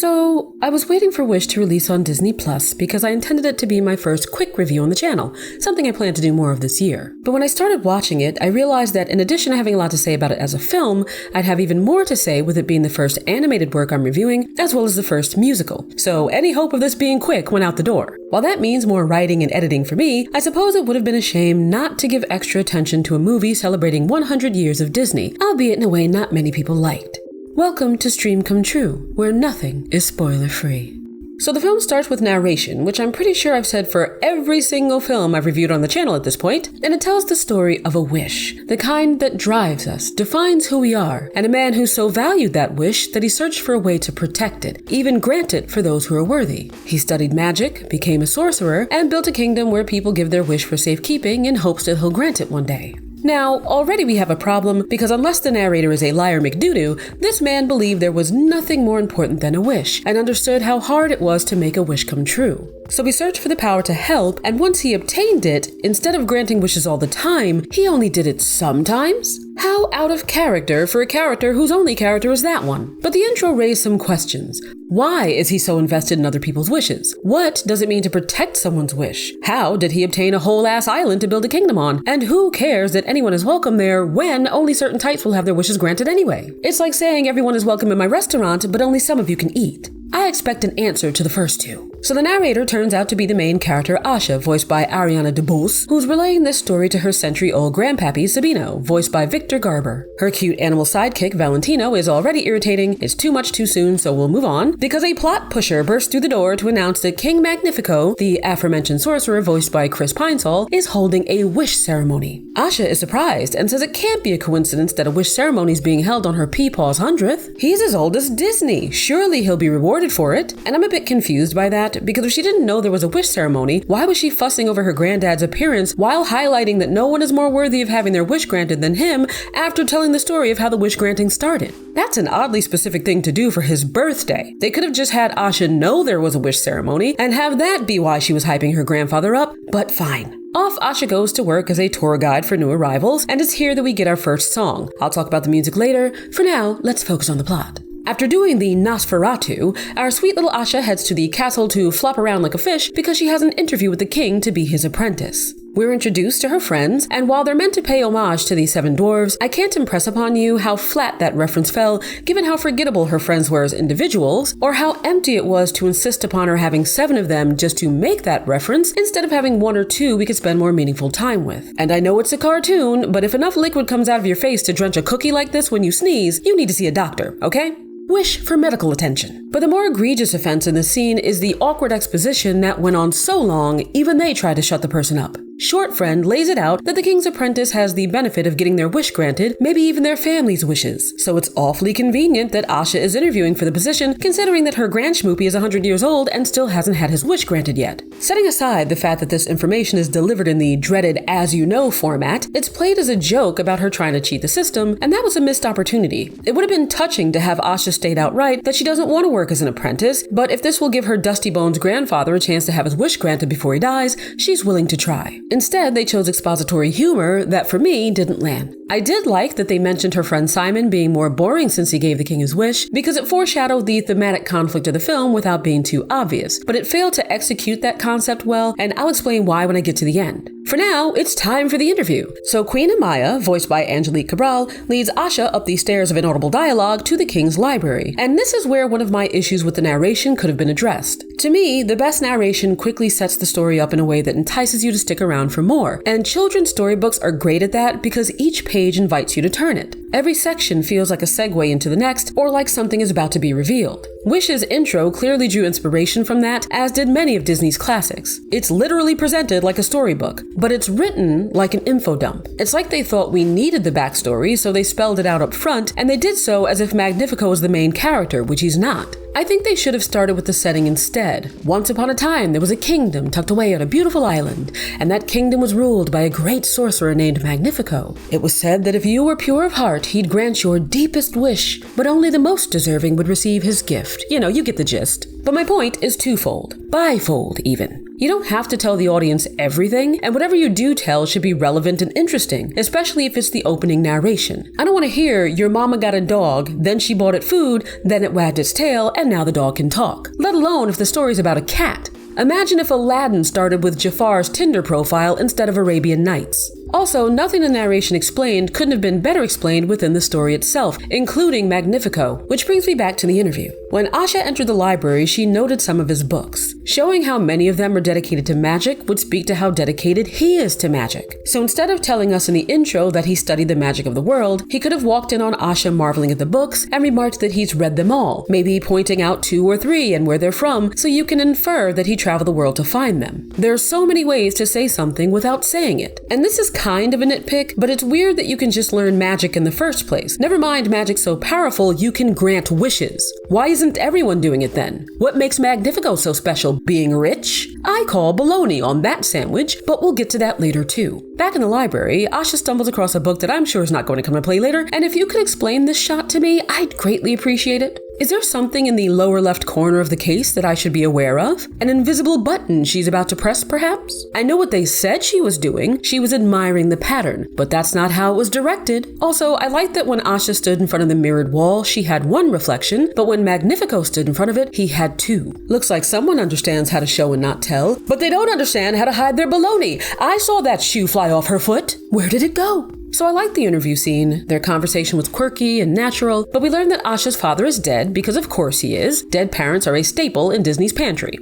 So, I was waiting for Wish to release on Disney Plus because I intended it to be my first quick review on the channel, something I plan to do more of this year. But when I started watching it, I realized that in addition to having a lot to say about it as a film, I'd have even more to say with it being the first animated work I'm reviewing, as well as the first musical. So any hope of this being quick went out the door. While that means more writing and editing for me, I suppose it would have been a shame not to give extra attention to a movie celebrating 100 years of Disney, albeit in a way not many people liked. Welcome to Stream Come True, where nothing is spoiler-free. So the film starts with narration, which I'm pretty sure I've said for every single film I've reviewed on the channel at this point, and it tells the story of a wish, the kind that drives us, defines who we are, and a man who so valued that wish that he searched for a way to protect it, even grant it for those who are worthy. He studied magic, became a sorcerer, and built a kingdom where people give their wish for safekeeping in hopes that he'll grant it one day. Now, already we have a problem because unless the narrator is a liar McDoodoo, this man believed there was nothing more important than a wish and understood how hard it was to make a wish come true. So he searched for the power to help, and once he obtained it, instead of granting wishes all the time, he only did it sometimes? How out of character for a character whose only character is that one. But the intro raised some questions. Why is he so invested in other people's wishes? What does it mean to protect someone's wish? How did he obtain a whole-ass island to build a kingdom on? And who cares that anyone is welcome there when only certain types will have their wishes granted anyway? It's like saying everyone is welcome in my restaurant, but only some of you can eat. I expect an answer to the first two. So the narrator turns out to be the main character, Asha, voiced by Ariana DeBose, who's relaying this story to her century-old grandpappy, Sabino, voiced by Victor Garber. Her cute animal sidekick, Valentino, is already irritating, it's too much too soon, so we'll move on, because a plot pusher bursts through the door to announce that King Magnifico, the aforementioned sorcerer voiced by Chris Pinesall, is holding a wish ceremony. Asha is surprised and says it can't be a coincidence that a wish ceremony is being held on her Peepaw's 100th. He's as old as Disney. Surely he'll be rewarded for it. And I'm a bit confused by that, because if she didn't know there was a wish ceremony, why was she fussing over her granddad's appearance while highlighting that no one is more worthy of having their wish granted than him after telling the story of how the wish granting started? That's an oddly specific thing to do for his birthday. They could have just had Asha know there was a wish ceremony and have that be why she was hyping her grandfather up, but fine. Off Asha goes to work as a tour guide for new arrivals, and it's here that we get our first song. I'll talk about the music later. For now, let's focus on the plot. After doing the Nosferatu, our sweet little Asha heads to the castle to flop around like a fish because she has an interview with the king to be his apprentice. We're introduced to her friends, and while they're meant to pay homage to the seven dwarves, I can't impress upon you how flat that reference fell, given how forgettable her friends were as individuals, or how empty it was to insist upon her having 7 of them just to make that reference, instead of having 1 or 2 we could spend more meaningful time with. And I know it's a cartoon, but if enough liquid comes out of your face to drench a cookie like this when you sneeze, you need to see a doctor, okay? Wish for medical attention. But the more egregious offense in this scene is the awkward exposition that went on so long, even they tried to shut the person up. Short Friend lays it out that the king's apprentice has the benefit of getting their wish granted, maybe even their family's wishes. So it's awfully convenient that Asha is interviewing for the position, considering that her grandschmoopy is 100 years old and still hasn't had his wish granted yet. Setting aside the fact that this information is delivered in the dreaded as you know format, it's played as a joke about her trying to cheat the system, and that was a missed opportunity. It would have been touching to have Asha state outright that she doesn't want to work as an apprentice, but if this will give her Dusty Bones' grandfather a chance to have his wish granted before he dies, she's willing to try. Instead, they chose expository humor that, for me, didn't land. I did like that they mentioned her friend Simon being more boring since he gave the king his wish, because it foreshadowed the thematic conflict of the film without being too obvious, but it failed to execute that concept well, and I'll explain why when I get to the end. For now, it's time for the interview. So Queen Amaya, voiced by Angelique Cabral, leads Asha up the stairs of inaudible dialogue to the king's library, and this is where one of my issues with the narration could have been addressed. To me, the best narration quickly sets the story up in a way that entices you to stick around for more, and children's storybooks are great at that because each page invites you to turn it. Every section feels like a segue into the next, or like something is about to be revealed. Wish's intro clearly drew inspiration from that, as did many of Disney's classics. It's literally presented like a storybook, but it's written like an info dump. It's like they thought we needed the backstory, so they spelled it out up front, and they did so as if Magnifico was the main character, which he's not. I think they should have started with the setting instead. Once upon a time, there was a kingdom tucked away on a beautiful island, and that kingdom was ruled by a great sorcerer named Magnifico. It was said that if you were pure of heart, he'd grant your deepest wish, but only the most deserving would receive his gift. You know, you get the gist. But my point is twofold. Bifold, even. You don't have to tell the audience everything, and whatever you do tell should be relevant and interesting, especially if it's the opening narration. I don't want to hear, your mama got a dog, then she bought it food, then it wagged its tail, and now the dog can talk. Let alone if the story's about a cat. Imagine if Aladdin started with Jafar's Tinder profile instead of Arabian Nights. Also, nothing the narration explained couldn't have been better explained within the story itself, including Magnifico, which brings me back to the interview. When Asha entered the library, she noted some of his books. Showing how many of them are dedicated to magic would speak to how dedicated he is to magic. So instead of telling us in the intro that he studied the magic of the world, he could have walked in on Asha marveling at the books and remarked that he's read them all, maybe pointing out 2 or 3 and where they're from, so you can infer that he traveled the world to find them. There are so many ways to say something without saying it. And this is kind of a nitpick, but it's weird that you can just learn magic in the first place. Never mind magic's so powerful you can grant wishes. Why isn't everyone doing it then? What makes Magnifico so special? Being rich? I call baloney on that sandwich, but we'll get to that later too. Back in the library, Asha stumbles across a book that I'm sure is not going to come into play later, and if you could explain this shot to me, I'd greatly appreciate it. Is there something in the lower left corner of the case that I should be aware of? An invisible button she's about to press, perhaps? I know what they said she was doing. She was admiring the pattern, but that's not how it was directed. Also, I like that when Asha stood in front of the mirrored wall, she had one reflection, but when Magnifico stood in front of it, he had 2. Looks like someone understands how to show and not tell, but they don't understand how to hide their baloney. I saw that shoe fly off her foot. Where did it go? So I like the interview scene. Their conversation was quirky and natural, but we learned that Asha's father is dead because of course he is. Dead parents are a staple in Disney's pantry.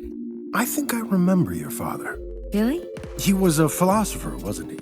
I think I remember your father. Really? He was a philosopher, wasn't he?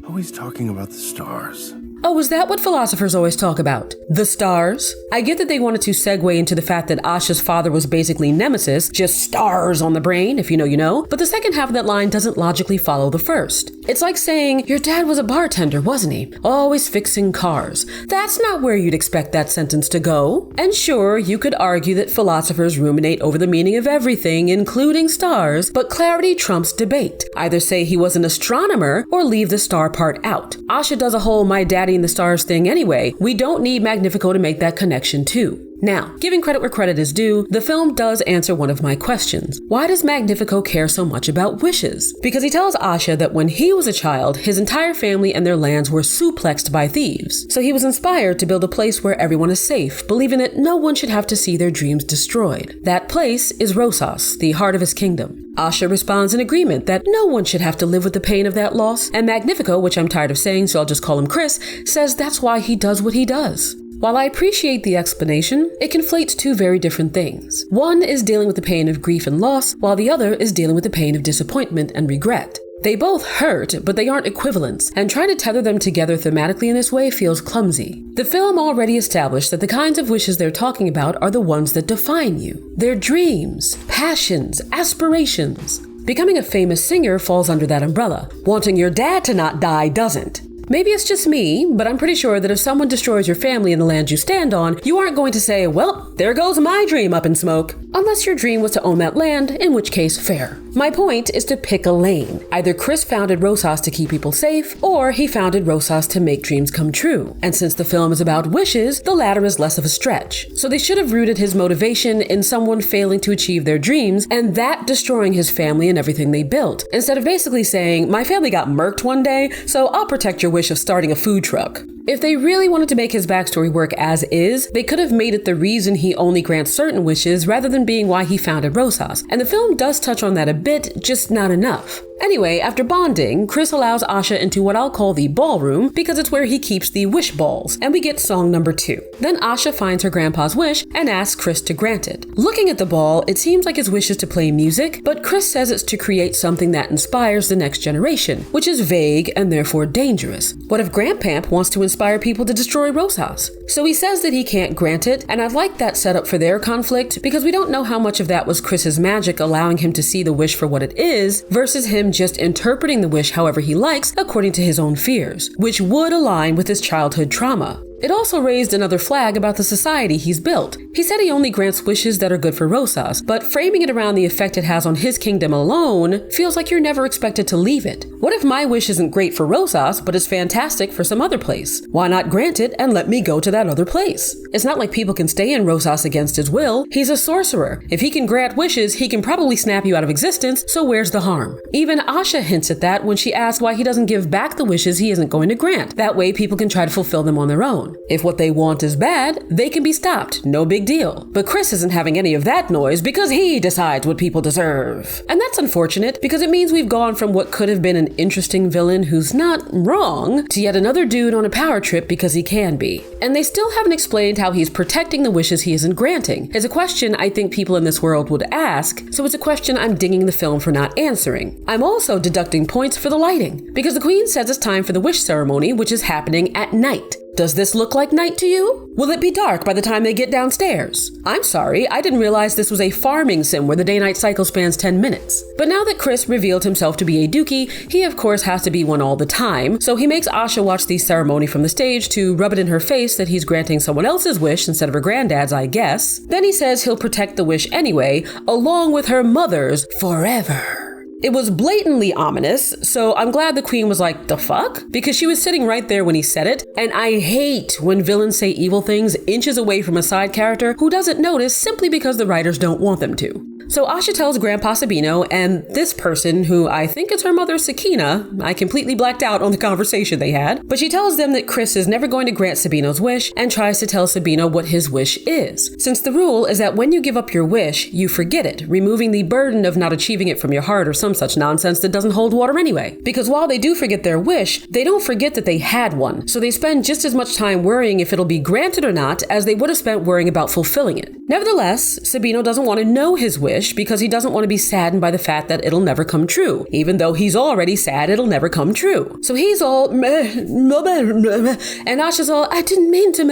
Always talking about the stars. Oh, is that what philosophers always talk about? The stars? I get that they wanted to segue into the fact that Asha's father was basically Nemesis, just stars on the brain, if you know you know, but the second half of that line doesn't logically follow the first. It's like saying, your dad was a bartender, wasn't he? Always fixing cars. That's not where you'd expect that sentence to go. And sure, you could argue that philosophers ruminate over the meaning of everything, including stars, but clarity trumps debate. Either say he was an astronomer or leave the star part out. Asha does a whole my daddy and the stars thing anyway. We don't need Magnifico to make that connection too. Now, giving credit where credit is due, the film does answer one of my questions. Why does Magnifico care so much about wishes? Because he tells Asha that when he was a child, his entire family and their lands were suplexed by thieves. So he was inspired to build a place where everyone is safe, believing that no one should have to see their dreams destroyed. That place is Rosas, the heart of his kingdom. Asha responds in agreement that no one should have to live with the pain of that loss, and Magnifico, which I'm tired of saying so I'll just call him Chris, says that's why he does what he does. While I appreciate the explanation, it conflates 2 very different things. One is dealing with the pain of grief and loss, while the other is dealing with the pain of disappointment and regret. They both hurt, but they aren't equivalents, and trying to tether them together thematically in this way feels clumsy. The film already established that the kinds of wishes they're talking about are the ones that define you. Their dreams, passions, aspirations. Becoming a famous singer falls under that umbrella. Wanting your dad to not die doesn't. Maybe it's just me, but I'm pretty sure that if someone destroys your family and the land you stand on, you aren't going to say, well, there goes my dream up in smoke. Unless your dream was to own that land, in which case, fair. My point is to pick a lane. Either Chris founded Rosas to keep people safe, or he founded Rosas to make dreams come true. And since the film is about wishes, the latter is less of a stretch. So they should have rooted his motivation in someone failing to achieve their dreams, and that destroying his family and everything they built. Instead of basically saying, my family got murked one day, so I'll protect your wish of starting a food truck. If they really wanted to make his backstory work as is, they could have made it the reason he only grants certain wishes rather than being why he founded Rosas. And the film does touch on that a bit, just not enough. Anyway, after bonding, Chris allows Asha into what I'll call the ballroom because it's where he keeps the wish balls, and we get song number 2. Then Asha finds her grandpa's wish and asks Chris to grant it. Looking at the ball, it seems like his wish is to play music, but Chris says it's to create something that inspires the next generation, which is vague and therefore dangerous. What if Grandpamp wants to inspire people to destroy Rosas? So he says that he can't grant it, and I like that setup for their conflict because we don't know how much of that was Chris's magic allowing him to see the wish for what it is versus him just interpreting the wish however he likes according to his own fears, which would align with his childhood trauma. It also raised another flag about the society he's built. He said he only grants wishes that are good for Rosas, but framing it around the effect it has on his kingdom alone feels like you're never expected to leave it. What if my wish isn't great for Rosas, but is fantastic for some other place? Why not grant it and let me go to that other place? It's not like people can stay in Rosas against his will. He's a sorcerer. If he can grant wishes, he can probably snap you out of existence, so where's the harm? Even Asha hints at that when she asks why he doesn't give back the wishes he isn't going to grant. That way people can try to fulfill them on their own. If what they want is bad, they can be stopped. No big deal. But Chris isn't having any of that noise because he decides what people deserve. And that's unfortunate because it means we've gone from what could have been an interesting villain who's not wrong to yet another dude on a power trip because he can be. And they still haven't explained how he's protecting the wishes he isn't granting. It's a question I think people in this world would ask, so it's a question I'm dinging the film for not answering. I'm also deducting points for the lighting, because the Queen says it's time for the wish ceremony, which is happening at night. Does this look like night to you? Will it be dark by the time they get downstairs? I'm sorry, I didn't realize this was a farming sim where the day-night cycle spans 10 minutes. But now that Chris revealed himself to be a dookie, he of course has to be one all the time, so he makes Asha watch the ceremony from the stage to rub it in her face that he's granting someone else's wish instead of her granddad's, I guess. Then he says he'll protect the wish anyway, along with her mother's forever. It was blatantly ominous, so I'm glad the Queen was like, the fuck? Because she was sitting right there when he said it, and I hate when villains say evil things inches away from a side character who doesn't notice simply because the writers don't want them to. So Asha tells Grandpa Sabino and this person, who I think is her mother Sakina, I completely blacked out on the conversation they had, but she tells them that Chris is never going to grant Sabino's wish and tries to tell Sabino what his wish is. Since the rule is that when you give up your wish, you forget it, removing the burden of not achieving it from your heart or some such nonsense that doesn't hold water anyway. Because while they do forget their wish, they don't forget that they had one, so they spend just as much time worrying if it'll be granted or not as they would have spent worrying about fulfilling it. Nevertheless, Sabino doesn't want to know his wish because he doesn't want to be saddened by the fact that it'll never come true, even though he's already sad it'll never come true. So he's all, and Asha's all, I didn't mean to,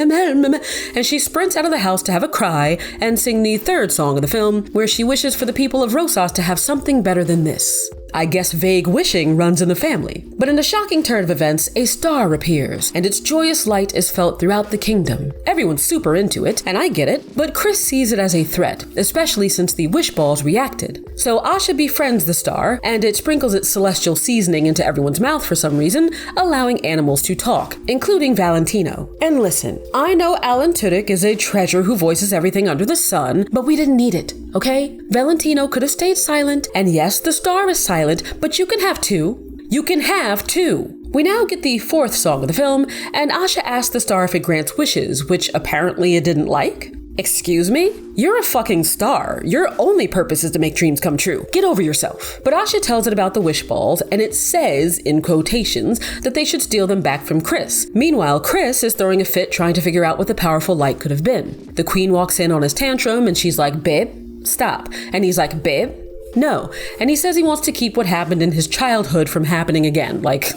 and she sprints out of the house to have a cry and sing the third song of the film, where she wishes for the people of Rosas to have something better than this. I guess vague wishing runs in the family. But in a shocking turn of events, a star appears, and its joyous light is felt throughout the kingdom. Everyone's super into it, and I get it, but Chris sees it as a threat, especially since the wish balls reacted. So Asha befriends the star, and it sprinkles its celestial seasoning into everyone's mouth for some reason, allowing animals to talk, including Valentino. And listen, I know Alan Tudyk is a treasure who voices everything under the sun, but we didn't need it, okay? Valentino could have stayed silent, and yes, the star is silent, but you can have two. You can have two. We now get the fourth song of the film, and Asha asks the star if it grants wishes, which apparently it didn't like. Excuse me? You're a fucking star. Your only purpose is to make dreams come true. Get over yourself. But Asha tells it about the wish balls, and it says, in quotations, that they should steal them back from Chris. Meanwhile, Chris is throwing a fit trying to figure out what the powerful light could have been. The Queen walks in on his tantrum, and she's like, babe, stop. And he's like, babe, no. And he says he wants to keep what happened in his childhood from happening again. Like,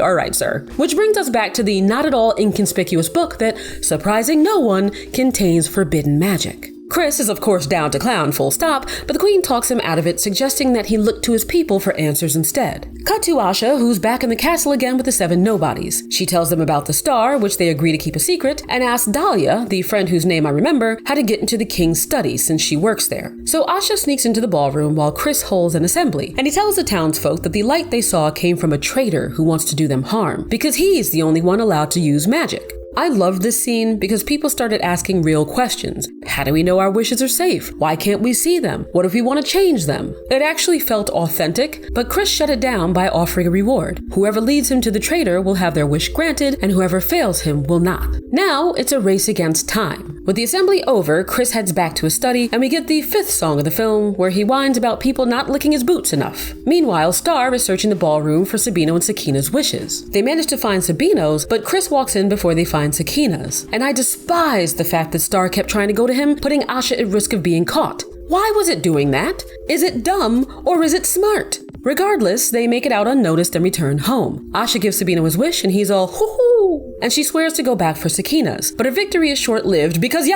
all right, sir. Which brings us back to the not at all inconspicuous book that, surprising no one, contains forbidden magic. Chris is of course down to clown full stop, but the Queen talks him out of it, suggesting that he look to his people for answers instead. Cut to Asha, who's back in the castle again with the 7 nobodies. She tells them about the star, which they agree to keep a secret, and asks Dahlia, the friend whose name I remember, how to get into the king's study since she works there. So Asha sneaks into the ballroom while Chris holds an assembly, and he tells the townsfolk that the light they saw came from a traitor who wants to do them harm, because he's the only one allowed to use magic. I loved this scene because people started asking real questions. How do we know our wishes are safe? Why can't we see them? What if we want to change them? It actually felt authentic, but Chris shut it down by offering a reward. Whoever leads him to the traitor will have their wish granted, and whoever fails him will not. Now it's a race against time. With the assembly over, Chris heads back to his study, and we get the 5th song of the film, where he whines about people not licking his boots enough. Meanwhile, Star is searching the ballroom for Sabino and Sakina's wishes. They manage to find Sabino's, but Chris walks in before they find Sakina's. And I despise the fact that Star kept trying to go to him, putting Asha at risk of being caught. Why was it doing that? Is it dumb or is it smart? Regardless, they make it out unnoticed and return home. Asha gives Sabino his wish and he's all hoo-hoo, and she swears to go back for Sakina's. But her victory is short-lived because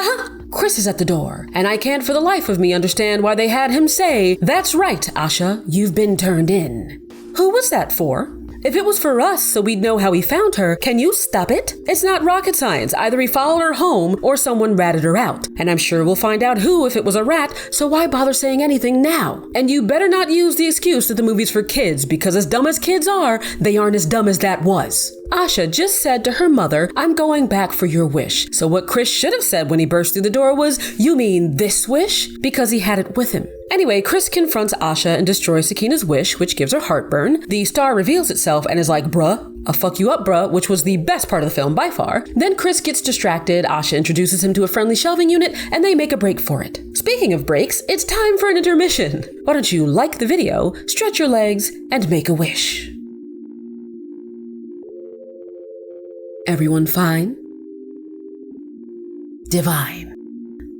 Chris is at the door, and I can't for the life of me understand why they had him say, "That's right, Asha, you've been turned in." Who was that for? If it was for us so we'd know how he found her, can you stop it? It's not rocket science. Either he followed her home or someone ratted her out. And I'm sure we'll find out who if it was a rat, so why bother saying anything now? And you better not use the excuse that the movie's for kids, because as dumb as kids are, they aren't as dumb as that was. Asha just said to her mother, I'm going back for your wish. So what Chris should have said when he burst through the door was, you mean this wish? Because he had it with him. Anyway, Chris confronts Asha and destroys Sakina's wish, which gives her heartburn. The star reveals itself and is like, bruh, I'll fuck you up, bruh, which was the best part of the film by far. Then Chris gets distracted, Asha introduces him to a friendly shelving unit, and they make a break for it. Speaking of breaks, it's time for an intermission. Why don't you like the video, stretch your legs, and make a wish. Everyone fine? Divine.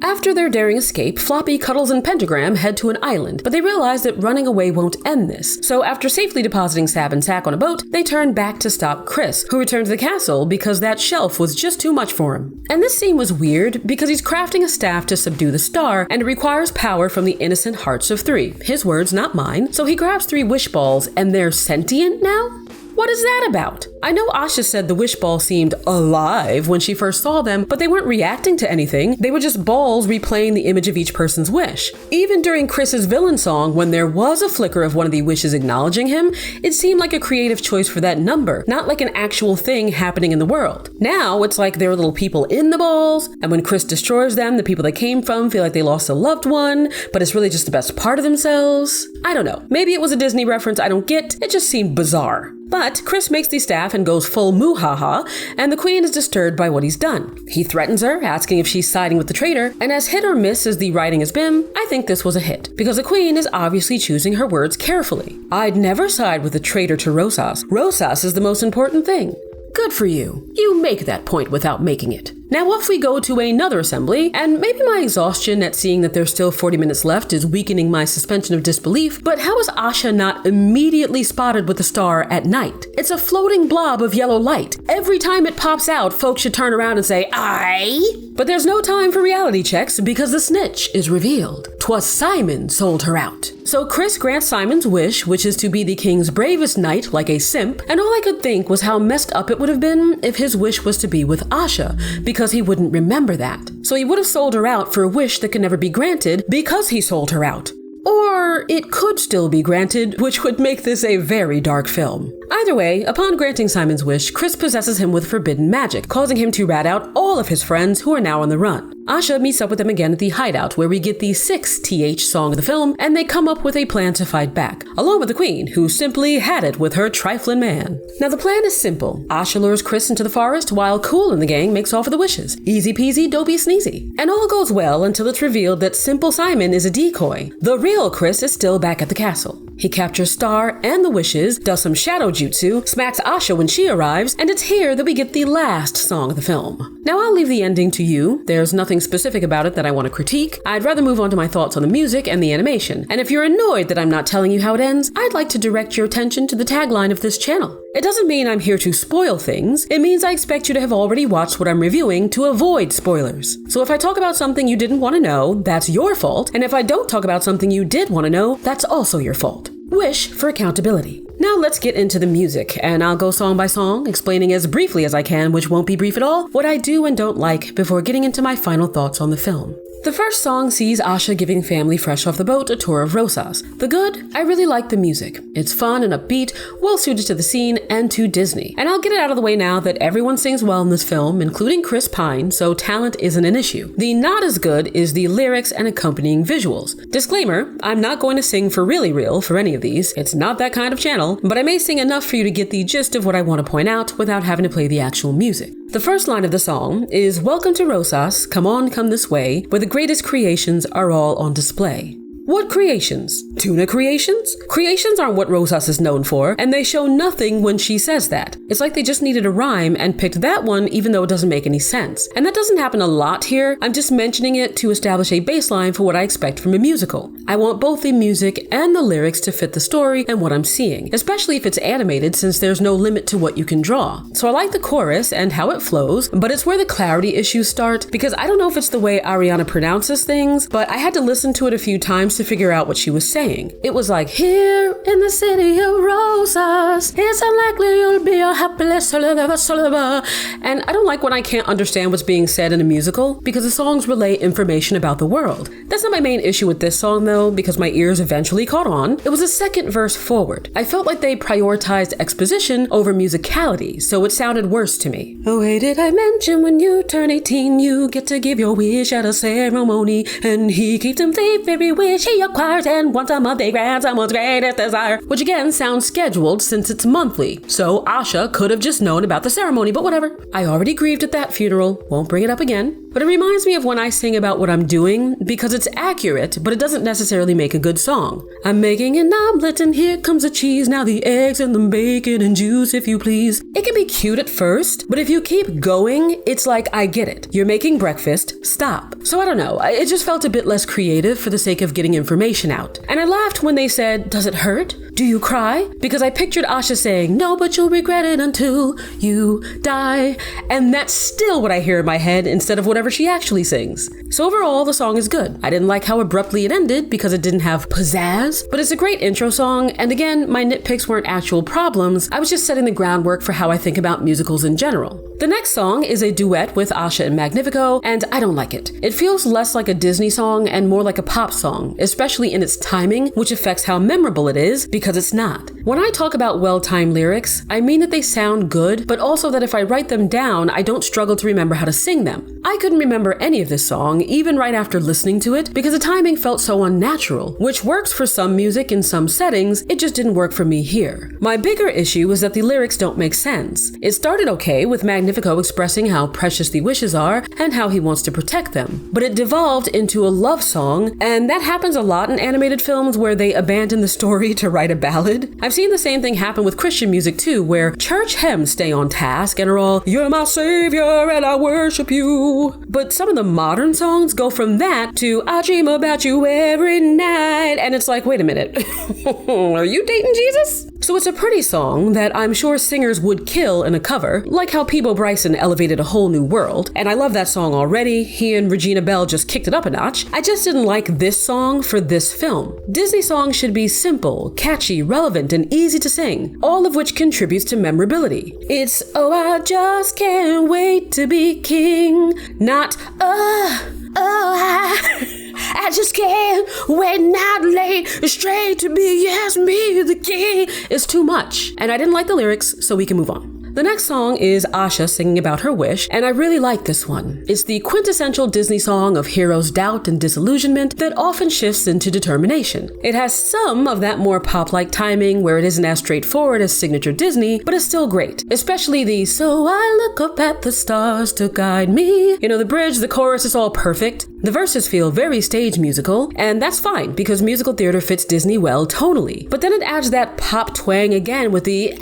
After their daring escape, Floppy, Cuddles, and Pentagram head to an island, but they realize that running away won't end this. So after safely depositing Sab and Sack on a boat, they turn back to stop Chris, who returned to the castle because that shelf was just too much for him. And this scene was weird because he's crafting a staff to subdue the star, and it requires power from the innocent hearts of 3. His words, not mine. So he grabs 3 wish balls, and they're sentient now? What is that about? I know Asha said the wish ball seemed alive when she first saw them, but they weren't reacting to anything. They were just balls replaying the image of each person's wish. Even during Chris's villain song, when there was a flicker of one of the wishes acknowledging him, it seemed like a creative choice for that number, not like an actual thing happening in the world. Now, it's like there are little people in the balls, and when Chris destroys them, the people they came from feel like they lost a loved one, but it's really just the best part of themselves. I don't know. Maybe it was a Disney reference I don't get. It just seemed bizarre. But Chris makes the staff and goes full moo-ha-ha, and the queen is disturbed by what he's done. He threatens her, asking if she's siding with the traitor, and as hit or miss as the writing has been, I think this was a hit, because the queen is obviously choosing her words carefully. I'd never side with the traitor to Rosas. Rosas is the most important thing. Good for you. You make that point without making it. Now off we go to another assembly, and maybe my exhaustion at seeing that there's still 40 minutes left is weakening my suspension of disbelief, but how is Asha not immediately spotted with the star at night? It's a floating blob of yellow light. Every time it pops out, folks should turn around and say, aye? But there's no time for reality checks because the snitch is revealed. 'Twas Simon sold her out. So Chris grants Simon's wish, which is to be the king's bravest knight like a simp, and all I could think was how messed up it would have been if his wish was to be with Asha, because he wouldn't remember that. So he would have sold her out for a wish that could never be granted because he sold her out. Or it could still be granted, which would make this a very dark film. Either way, upon granting Simon's wish, Chris possesses him with forbidden magic, causing him to rat out all of his friends who are now on the run. Asha meets up with them again at the hideout, where we get the 6th TH song of the film, and they come up with a plan to fight back, along with the queen, who simply had it with her trifling man. Now the plan is simple. Asha lures Chris into the forest, while Cool and the gang makes off with the wishes. Easy peasy, dopey sneezy. And all goes well until it's revealed that Simple Simon is a decoy. The real Chris is still back at the castle. He captures Star and the wishes, does some shadow jutsu, smacks Asha when she arrives, and it's here that we get the last song of the film. Now I'll leave the ending to you. There's nothing specific about it that I want to critique. I'd rather move on to my thoughts on the music and the animation. And if you're annoyed that I'm not telling you how it ends, I'd like to direct your attention to the tagline of this channel. It doesn't mean I'm here to spoil things. It means I expect you to have already watched what I'm reviewing to avoid spoilers. So if I talk about something you didn't want to know, that's your fault. And if I don't talk about something you did want to know, that's also your fault. Wish for accountability. Now let's get into the music, and I'll go song by song, explaining as briefly as I can, which won't be brief at all, what I do and don't like before getting into my final thoughts on the film. The first song sees Asha giving family fresh off the boat a tour of Rosas. The good, I really like the music. It's fun and upbeat, well suited to the scene and to Disney. And I'll get it out of the way now that everyone sings well in this film, including Chris Pine, so talent isn't an issue. The not as good is the lyrics and accompanying visuals. Disclaimer, I'm not going to sing for really real for any of these. It's not that kind of channel, but I may sing enough for you to get the gist of what I want to point out without having to play the actual music. The first line of the song is, "Welcome to Rosas, come on, come this way, where the greatest creations are all on display." What creations? Tuna creations? Creations aren't what Rosas is known for, and they show nothing when she says that. It's like they just needed a rhyme and picked that one even though it doesn't make any sense. And that doesn't happen a lot here. I'm just mentioning it to establish a baseline for what I expect from a musical. I want both the music and the lyrics to fit the story and what I'm seeing, especially if it's animated since there's no limit to what you can draw. So I like the chorus and how it flows, but it's where the clarity issues start because I don't know if it's the way Ariana pronounces things, but I had to listen to it a few times times to figure out what she was saying. It was like, here in the city of roses, it's unlikely you'll be a happiless forever. And I don't like when I can't understand what's being said in a musical because the songs relay information about the world. That's not my main issue with this song though, because my ears eventually caught on. It was a second verse forward. I felt like they prioritized exposition over musicality, so it sounded worse to me. Oh, hey, did I mention when you turn 18, you get to give your wish at a ceremony, and he keeps him safe every wish he acquires, and once a month they grant someone's greatest desire. Which again sounds scheduled since it's monthly, so Asha could have just known about the ceremony, but whatever. I already grieved at that funeral, won't bring it up again. But it reminds me of when I sing about what I'm doing because it's accurate, but it doesn't necessarily make a good song. I'm making an omelet and here comes the cheese, now the eggs and the bacon and juice if you please. It can be cute at first, but if you keep going, it's like, I get it. You're making breakfast, stop. So I don't know, it just felt a bit less creative for the sake of getting information out. And I laughed when they said, does it hurt? Do you cry? Because I pictured Asha saying, no, but you'll regret it until you die. And that's still what I hear in my head instead of whatever she actually sings. So overall, the song is good. I didn't like how abruptly it ended because it didn't have pizzazz, but it's a great intro song. And again, my nitpicks weren't actual problems. I was just setting the groundwork for how I think about musicals in general. The next song is a duet with Asha and Magnifico, and I don't like it. It feels less like a Disney song and more like a pop song, especially in its timing, which affects how memorable it is because it's not. When I talk about well-timed lyrics, I mean that they sound good, but also that if I write them down, I don't struggle to remember how to sing them. I couldn't remember any of this song, even right after listening to it, because the timing felt so unnatural, which works for some music in some settings, it just didn't work for me here. My bigger issue is that the lyrics don't make sense. It started okay with Magnifico expressing how precious the wishes are and how he wants to protect them, but it devolved into a love song, and that happens a lot in animated films where they abandon the story to write a ballad. I've seen the same thing happen with Christian music too, where church hymns stay on task and are all, you're my savior and I worship you. But some of the modern songs go from that to I dream about you every night, and it's like, wait a minute, are you dating Jesus? So it's a pretty song that I'm sure singers would kill in a cover, like how Peabo Bryson elevated A Whole New World, and I love that song already. He and Regina Belle just kicked it up a notch. I just didn't like this song for this film. Disney songs should be simple, catchy, relevant, and easy to sing, all of which contributes to memorability. It's, oh, I just can't wait to be king, not, I just can't wait not late straight to be yes me the king. It's too much, and I didn't like the lyrics, so we can move on. The next song is Asha singing about her wish, and I really like this one. It's the quintessential Disney song of hero's doubt and disillusionment that often shifts into determination. It has some of that more pop-like timing where it isn't as straightforward as signature Disney, but it's still great. Especially the so I look up at the stars to guide me. You know, the bridge, the chorus is all perfect. The verses feel very stage musical, and that's fine because musical theater fits Disney well tonally. But then it adds that pop twang again with the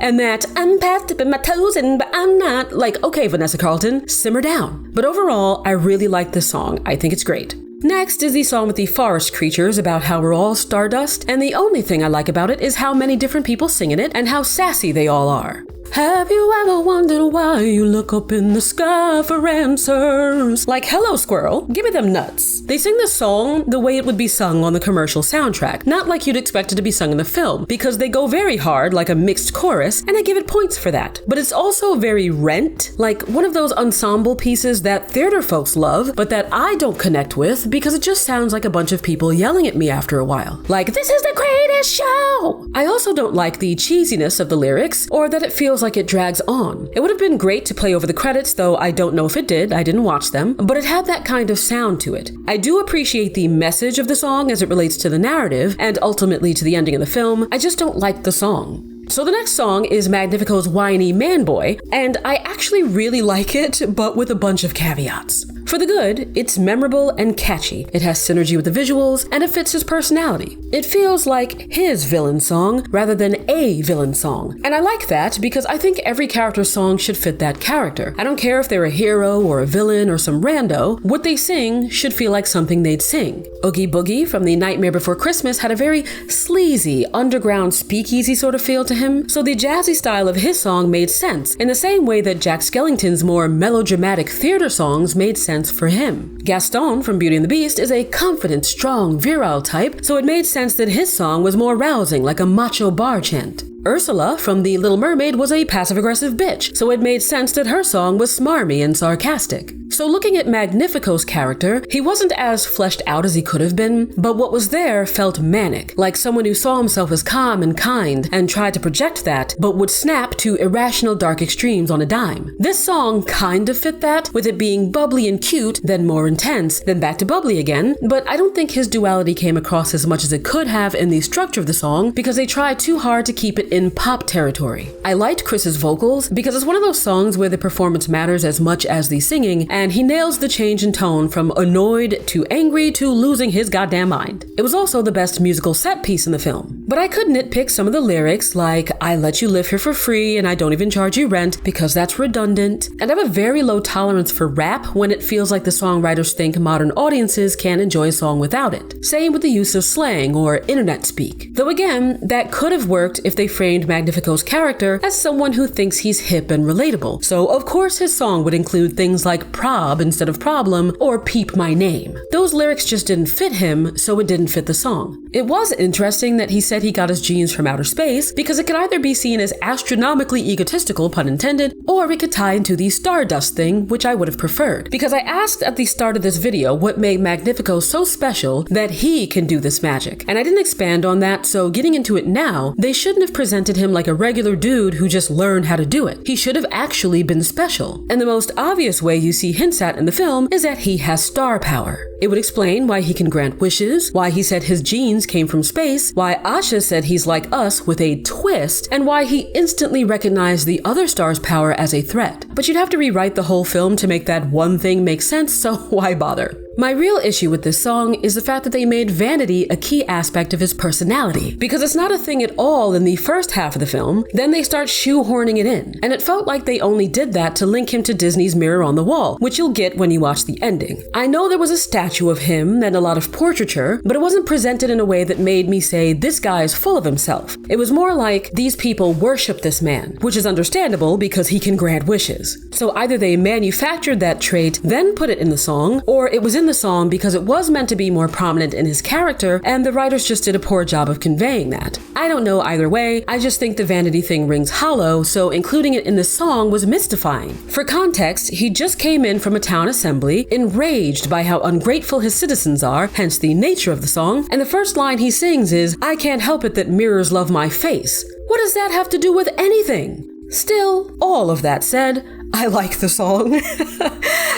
and that I'm past up in my toes but I'm not. Like, okay, Vanessa Carlton, simmer down. But overall, I really like this song. I think it's great. Next is the song with the forest creatures about how we're all stardust, and the only thing I like about it is how many different people sing in it and how sassy they all are. Have you ever wondered why you look up in the sky for answers? Like, hello, squirrel, give me them nuts. They sing the song the way it would be sung on the commercial soundtrack, not like you'd expect it to be sung in the film, because they go very hard like a mixed chorus, and I give it points for that. But it's also very Rent, like one of those ensemble pieces that theater folks love, but that I don't connect with because it just sounds like a bunch of people yelling at me after a while. Like, this is the greatest show! I also don't like the cheesiness of the lyrics, or that it feels like it drags on. It would have been great to play over the credits, though I don't know if it did, I didn't watch them, but it had that kind of sound to it. I do appreciate the message of the song as it relates to the narrative, and ultimately to the ending of the film. I just don't like the song. So the next song is Magnifico's Whiny Man Boy, and I actually really like it, but with a bunch of caveats. For the good, it's memorable and catchy. It has synergy with the visuals, and it fits his personality. It feels like his villain song rather than a villain song. And I like that because I think every character's song should fit that character. I don't care if they're a hero or a villain or some rando, what they sing should feel like something they'd sing. Oogie Boogie from The Nightmare Before Christmas had a very sleazy, underground speakeasy sort of feel to him, so the jazzy style of his song made sense, in the same way that Jack Skellington's more melodramatic theater songs made sense sense for him. Gaston from Beauty and the Beast is a confident, strong, virile type, so it made sense that his song was more rousing, like a macho bar chant. Ursula from The Little Mermaid was a passive-aggressive bitch, so it made sense that her song was smarmy and sarcastic. So looking at Magnifico's character, he wasn't as fleshed out as he could have been, but what was there felt manic, like someone who saw himself as calm and kind and tried to project that, but would snap to irrational dark extremes on a dime. This song kind of fit that, with it being bubbly and cute, then more intense, then back to bubbly again, but I don't think his duality came across as much as it could have in the structure of the song because they tried too hard to keep it in pop territory. I liked Chris's vocals because it's one of those songs where the performance matters as much as the singing, and he nails the change in tone from annoyed to angry to losing his goddamn mind. It was also the best musical set piece in the film. But I could nitpick some of the lyrics, like, I let you live here for free and I don't even charge you rent, because that's redundant. And I have a very low tolerance for rap when it feels like the songwriters think modern audiences can't enjoy a song without it. Same with the use of slang or internet speak. Though again, that could have worked if they framed Magnifico's character as someone who thinks he's hip and relatable. So of course his song would include things like prob instead of problem or peep my name. Those lyrics just didn't fit him, so it didn't fit the song. It was interesting that he said he got his genes from outer space because it could either be seen as astronomically egotistical, pun intended, or it could tie into the stardust thing, which I would have preferred. Because I asked at the start of this video what made Magnifico so special that he can do this magic, and I didn't expand on that, so getting into it now, they shouldn't have presented him like a regular dude who just learned how to do it. He should have actually been special. And the most obvious way you see hints at in the film is that he has star power. It would explain why he can grant wishes, why he said his genes came from space, why Asha said he's like us with a twist, and why he instantly recognized the other star's power as a threat. But you'd have to rewrite the whole film to make that one thing make sense, so why bother? My real issue with this song is the fact that they made vanity a key aspect of his personality, because it's not a thing at all in the first half of the film, then they start shoehorning it in, and it felt like they only did that to link him to Disney's Mirror on the Wall, which you'll get when you watch the ending. I know there was a statue of him and a lot of portraiture, but it wasn't presented in a way that made me say, this guy is full of himself. It was more like, these people worship this man, which is understandable because he can grant wishes. So either they manufactured that trait, then put it in the song, or it was in the song because it was meant to be more prominent in his character, and the writers just did a poor job of conveying that. I don't know either way, I just think the vanity thing rings hollow, so including it in the song was mystifying. For context, he just came in from a town assembly, enraged by how ungrateful his citizens are, hence the nature of the song, and the first line he sings is, I can't help it that mirrors love my face. What does that have to do with anything? Still, all of that said, I like the song.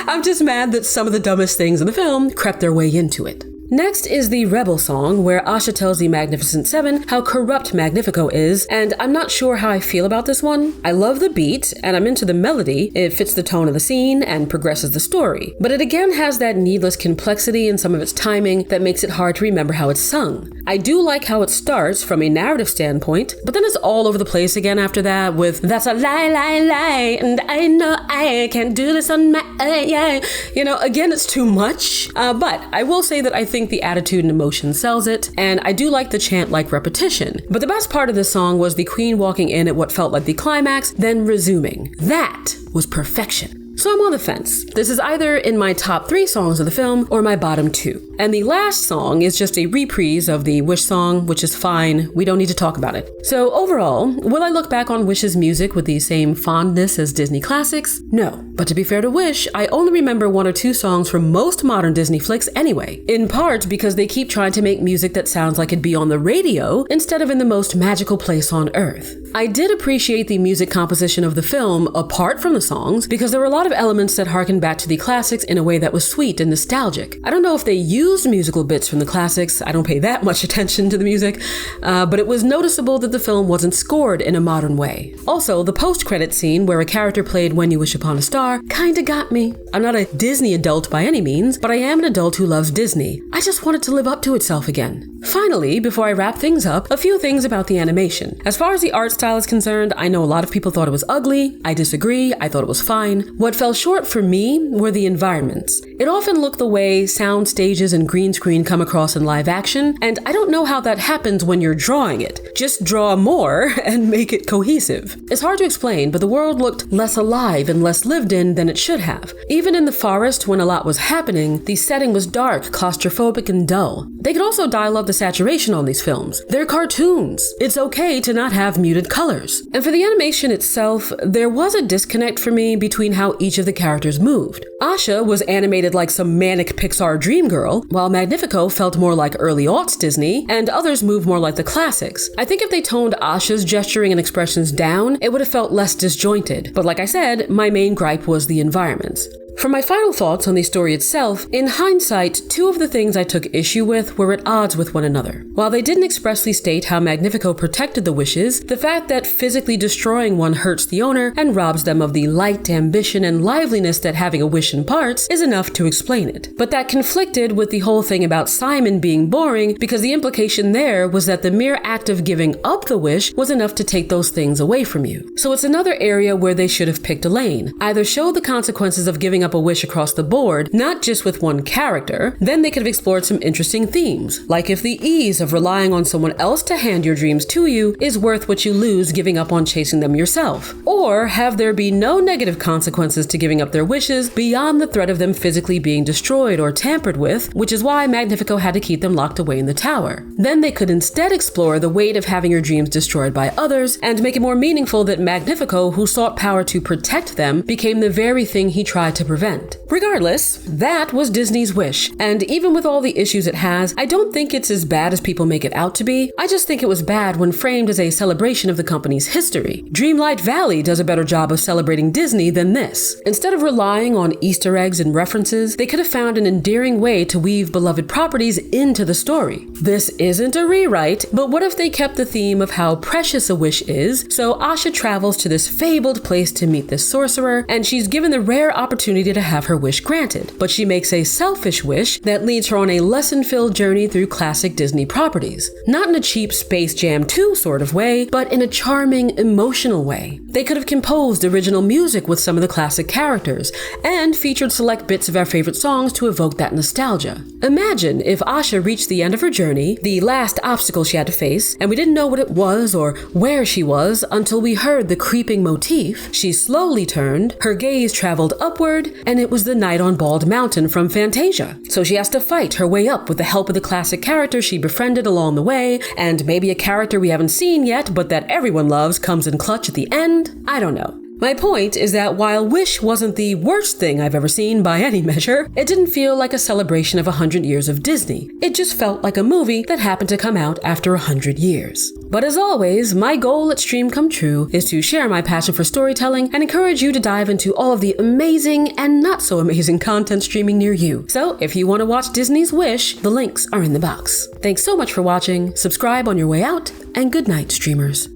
I'm just mad that some of the dumbest things in the film crept their way into it. Next is the Rebel song, where Asha tells the Magnificent Seven how corrupt Magnifico is, and I'm not sure how I feel about this one. I love the beat, and I'm into the melody. It fits the tone of the scene and progresses the story. But it again has that needless complexity in some of its timing that makes it hard to remember how it's sung. I do like how it starts from a narrative standpoint, but then it's all over the place again after that with, that's a lie, lie, lie, and I know I can't do this on my own. You know, again, it's too much, but I will say that I think the attitude and emotion sells it, and I do like the chant-like repetition. But the best part of this song was the Queen walking in at what felt like the climax, then resuming. That was perfection. So I'm on the fence. This is either in my top 3 songs of the film or my bottom 2. And the last song is just a reprise of the Wish song, which is fine. We don't need to talk about it. So overall, will I look back on Wish's music with the same fondness as Disney classics? No. But to be fair to Wish, I only remember 1 or 2 songs from most modern Disney flicks anyway. In part because they keep trying to make music that sounds like it'd be on the radio instead of in the most magical place on earth. I did appreciate the music composition of the film apart from the songs because there were a lot of elements that harken back to the classics in a way that was sweet and nostalgic. I don't know if they used musical bits from the classics, I don't pay that much attention to the music, but it was noticeable that the film wasn't scored in a modern way. Also, the post-credit scene where a character played When You Wish Upon a Star kinda got me. I'm not a Disney adult by any means, but I am an adult who loves Disney. I just want it to live up to itself again. Finally, before I wrap things up, a few things about the animation. As far as the art style is concerned, I know a lot of people thought it was ugly. I disagree. I thought it was fine. What fell short for me were the environments. It often looked the way sound stages characters and green screen come across in live action, and I don't know how that happens when you're drawing it. Just draw more and make it cohesive. It's hard to explain, but the world looked less alive and less lived in than it should have. Even in the forest, when a lot was happening, the setting was dark, claustrophobic, and dull. They could also dial up the saturation on these films. They're cartoons. It's okay to not have muted colors. And for the animation itself, there was a disconnect for me between how each of the characters moved. Asha was animated like some manic Pixar dream girl, while Magnifico felt more like early aughts Disney, and others moved more like the classics. I think if they toned Asha's gesturing and expressions down, it would have felt less disjointed. But like I said, my main gripe was the environments. For my final thoughts on the story itself, in hindsight, two of the things I took issue with were at odds with one another. While they didn't expressly state how Magnifico protected the wishes, the fact that physically destroying one hurts the owner and robs them of the light, ambition, and liveliness that having a wish imparts is enough to explain it. But that conflicted with the whole thing about Simon being boring, because the implication there was that the mere act of giving up the wish was enough to take those things away from you. So it's another area where they should have picked a lane. Either show the consequences of giving up a wish across the board, not just with one character, then they could have explored some interesting themes, like if the ease of relying on someone else to hand your dreams to you is worth what you lose giving up on chasing them yourself. Or have there be no negative consequences to giving up their wishes beyond the threat of them physically being destroyed or tampered with, which is why Magnifico had to keep them locked away in the tower. Then they could instead explore the weight of having your dreams destroyed by others and make it more meaningful that Magnifico, who sought power to protect them, became the very thing he tried to prevent. Regardless, that was Disney's wish, and even with all the issues it has, I don't think it's as bad as people make it out to be. I just think it was bad when framed as a celebration of the company's history. Dreamlight Valley does a better job of celebrating Disney than this. Instead of relying on Easter eggs and references, they could have found an endearing way to weave beloved properties into the story. This isn't a rewrite, but what if they kept the theme of how precious a wish is, so Asha travels to this fabled place to meet this sorcerer, and she's given the rare opportunity to have her wish granted, but she makes a selfish wish that leads her on a lesson-filled journey through classic Disney properties. Not in a cheap Space Jam 2 sort of way, but in a charming, emotional way. They could have composed original music with some of the classic characters, and featured select bits of our favorite songs to evoke that nostalgia. Imagine if Asha reached the end of her journey, the last obstacle she had to face, and we didn't know what it was or where she was until we heard the creeping motif. She slowly turned, her gaze traveled upward, and it was the knight on Bald Mountain from Fantasia. So she has to fight her way up with the help of the classic characters she befriended along the way, and maybe a character we haven't seen yet but that everyone loves comes in clutch at the end. I don't know. My point is that while Wish wasn't the worst thing I've ever seen by any measure, it didn't feel like a celebration of 100 years of Disney. It just felt like a movie that happened to come out after 100 years. But as always, my goal at Stream Come True is to share my passion for storytelling and encourage you to dive into all of the amazing and not so amazing content streaming near you. So if you want to watch Disney's Wish, the links are in the box. Thanks so much for watching, subscribe on your way out, and good night, streamers.